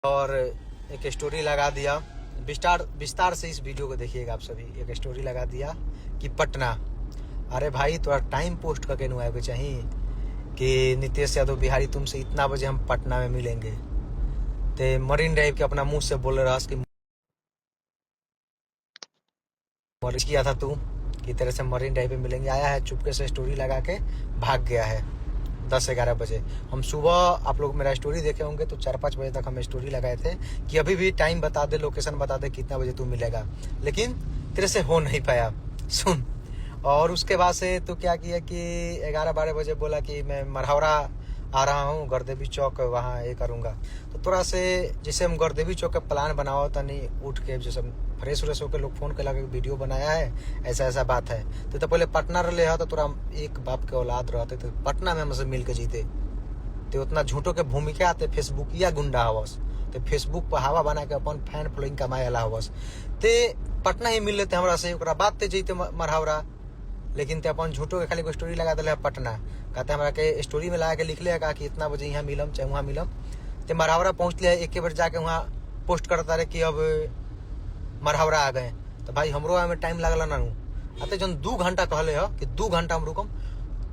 और एक स्टोरी लगा दिया। विस्तार से इस वीडियो को देखिएगा आप सभी। एक स्टोरी लगा दिया कि पटना, अरे भाई थोड़ा टाइम पोस्ट करके नुआए को चाहिए कि नीतीश यादव बिहारी तुमसे इतना बजे हम पटना में मिलेंगे। ते मरीन ड्राइव के अपना मुंह से बोल रहा कि किया था तू कि तेरे से मरीन ड्राइव पे मिलेंगे। आया है चुपके से स्टोरी लगा के भाग गया है 10-11 बजे। हम सुबह, आप लोग मेरा स्टोरी देखे होंगे तो 4-5 बजे तक हम स्टोरी लगाए थे कि अभी भी टाइम बता दे, लोकेशन बता दे कितना बजे तू मिलेगा, लेकिन तेरे से हो नहीं पाया। सुन, और उसके बाद से तो क्या किया कि 11-12 बजे बोला कि मैं मरहौरा आ रहा हूँ, गरदेवी चौक वहाँ ये करूँगा। तो थोड़ा से जैसे हम गरदेवी चौक का प्लान बनाओ तो नहीं उठ के जैसे फ्रेश व्रेश होकर लोग फोन कर वीडियो बनाया है, ऐसा ऐसा बात है। तो पहले पटना रहे हो तो थोड़ा एक बाप के औलाद रहते तो पटना में हमसे मिल के जीते। तो उतना झूठों के भूमिका आते फेसबुक या गुंडा हवस, तो फेसबुक पर हवा बना के अपन फैन फॉलोइंग कमाए ला हवस। ते पटना ही मिल लेते हमारा से, बात ते जीते मरहौरा, लेकिन ते अपन झूठो के खाली कोई स्टोरी लगा दिले पटना। कहते हमारा के स्टोरी में लगा के लिख ले कि इतना बजे यहाँ मिलम चाहे वहाँ मिलम। ते मरहौरा पहुँच लिया, एक बार जाके वहाँ पोस्ट करता रहे कि अब मरहौरा आ गए। तो भाई हमरो में टाइम लगल ना आते जन 2 घंटा कहले हो कि 2 घंटा हम रुकम,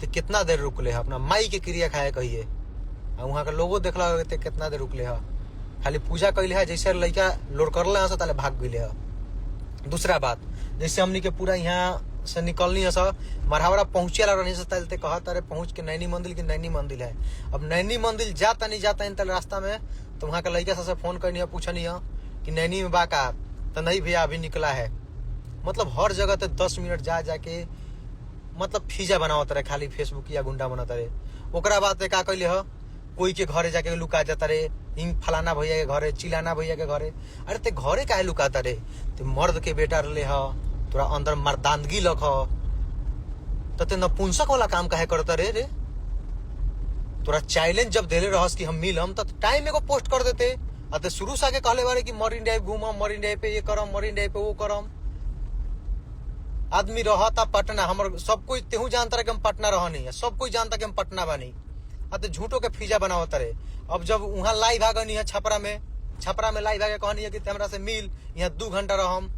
तो कितना देर रुकले है अपना माई के क्रिया खाए कहिए। वहाँ के लोगों देखला कितना देर रुकले है, खाली पूजा कैले है जैसे लड़का लोड कर ले ताले भाग गए है। दूसरा बात, जैसे हमनी के पूरा यहाँ से निकलनी है सब मरहौरा पहुंचे ला रही से कहता अरे पहुंच के नैनी मंदिर की नैनी मंदिर है। अब नैनी मंदिर जाता नहीं रास्ता में तो वहाँ के लड़का सबसे फोन करनी है, पूछनी है कि नैनी में बाका, तो नहीं भैया अभी निकला है। मतलब हर जगह तो 10 मिनट जाके मतलब फीजा बनावत रहे, खाली फेसबुक या गुंडा बनता रहे। ओकरा बाद का कैले हो, कोई के घरे जाके लुका जाता रे, हिंग फलाना भैया के घरे, चिलाना भैया के घरे। अरे ते घरे काहे लुकाता रे, ते मर्द के बेटा रहे हो, तोरा अंदर मर्दानगी लख, तो ते नपुंसक वाला काम काहे करता रे। तोरा चैलेंज जब देले रहस कि हम मिलम तो टाइम में को पोस्ट कर देते। अते शुरू से आगे कहले बारे कि मरीन ड्राइव घूमम, मरीन ड्राइव पे ये करम, मरीन ड्राइव पे वो करम। आदमी रहता पटना, हमर सब कोई तेहू जानता रहे कि हम पटना रहनी है, सब कोई जानता कि हम पटना बनी। अते झूठो के फीजा बनावता रहे। अब जब वहाँ लाइव आ गनी है छपरा में लाइव आगे कहनी है कि हमरा से मिल, यहाँ 2 घंटा रहम,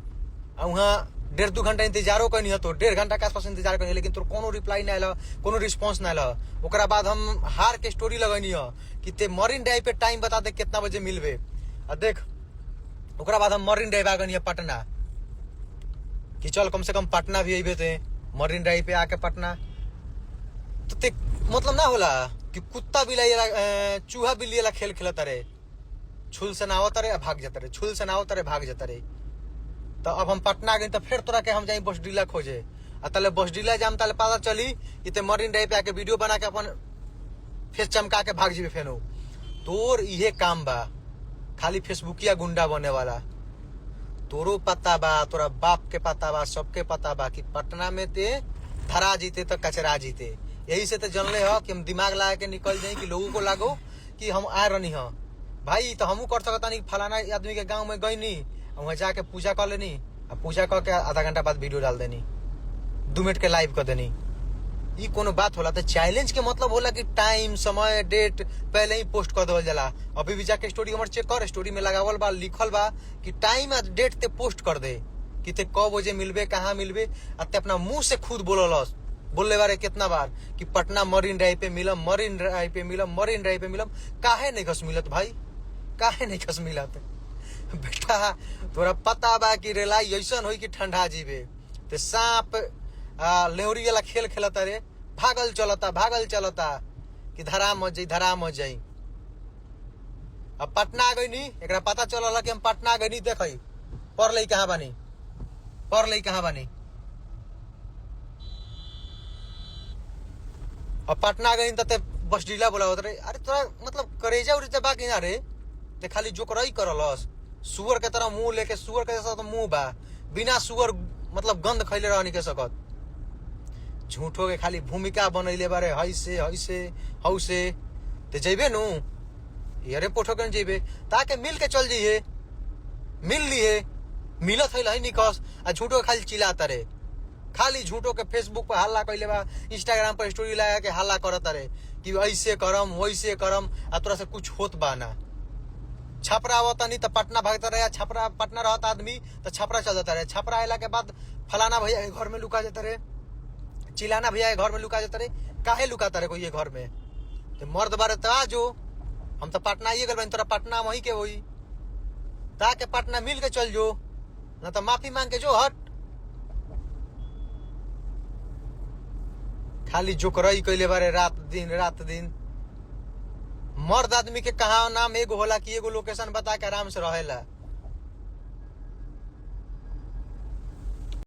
वहाँ 1.5-2 घंटा इंतजारो करनी है, तो 1.5 घंटा के आसपास इंतजार करनी है, लेकिन तोर कोनो रिप्लाई नहीं आला, कोनो रिस्पॉन्स नहीं आला। ओकरा बाद हम हार के स्टोरी लगनी है कि ते मरीन ड्राइव पे टाइम बता दे कितना बजे मिलबे। आ देख ओकरा बाद हम मरीन ड्राइव आ गनी है पटना कि चल कम से कम पटना भी अबे थे मरीन ड्राइव पे आके पटना। तो ते मतलब ना होला कि कुत्ता बिलाई चूहा बिल्ली वाला खेल खेलता रहे, छुल से ना आवता रहे भाग जाता रहे, छुल से ना आवता रहे भाग जाता रहे। तो अब हम पटना गए तो फिर तोरा के हम जाई बस डीला खोजे, तले बस डीला जाम ताले पता चली कि ते मरीन ड्राइव पे आके वीडियो बना के अपन फेस चमका के भाग जीबे फेनो। तोर इहे काम बा, खाली फेसबुकिया गुंडा बने वाला। तोरो पता बा, तोरा बाप के पता बा, सबके पता बा कि पटना में ते धरा जीते तो कचरा जीते। यही से तो जनले हो कि हम दिमाग लगा के निकल जाए कि लोगों को लागो कि हम आ रही हो। भाई तो हमू कर सकता नहीं, फलाना आदमी के गाँव में गई नहीं, वहाँ जाके पूजा कर लेनी, पूजा करके आधा घंटा बाद वीडियो डाल देनी, 2 मिनट के लाइव कर देनी। ये कोनो बात होला? तो चैलेंज के मतलब होला कि टाइम, समय, डेट पहले ही पोस्ट कर देवल जाला। अभी भी जाके स्टोरी हमारे चेक कर, स्टोरी में लगावल बा, लिखल बा कि टाइम और डेट ते पोस्ट कर दे कि ते कब बजे मिलबे, कहाँ मिलबे। ते अपना मुंह से खुद बोलले बारे कितना बार कि पटना मरीन ड्राइव पे मिलम, मरीन ड्राइव पे मिलम, मरीन ड्राइव पे मिलम। काहे नहीं घस मिलत भाई, काहे नहीं घस मिलत बेटा? तोरा पता बा कि रेलाई ऐसन होई कि ठंडा जीवे, ते सांप लेहरी वाला खेल खेलता रे, भागल चलता कि धरा मत जाई। अब पटना आ गई नी, एकरा पता चलला कि हम पटना आ गई नी। देखई पर लई कहाँ बानी। अब पटना आ गई तो बस डीला बोला होता रे। अरे तोरा मतलब करेजा उरेजा बा कि ना रे? ते खाली जो करई करलस, सुअर के तरह मुंह लेके, सुअर के जैसा तो मुंह बा, बिना सुअर मतलब गंध खैले रह नहीं के सकत। झूठो के खाली भूमिका बनैले बारे, हौसे ते जेबे नु यारे पोठो के जेबे ताके मिल के चल जाइए, मिल लिए मिलत है निकस। आ झूठो के खाली चिल्लाता रे, खाली झूठो के फेसबुक पर हल्ला कैले बा, इंस्टाग्राम पर स्टोरी लगा के हल्ला करता रे कि ऐसे करम वैसे करम, आ तोरा से कुछ होत बा ना। छपरा आवता नहीं तो पटना भागता रहे, छपरा पटना रहता आदमी तो छपरा चल जाता रहे, छपरा आला के बाद फलाना भैया के घर में लुका जाता रहे, चिलाना भैया के घर में लुका जाता रहे। काहे लुकाता रहे कोई ये घर में? तो मर्द बारे तो आ जो, हम तो पटना आइए गए, तोरा पटना वहीं के होई, ताके पटना मिल के चल जो, ना तो माफी मांग के जो हट। खाली जोकरई कैले बारे रात दिन। मर्द आदमी के कहा नाम एगो होला कि एगो लोकेशन बता के आराम से रहेला।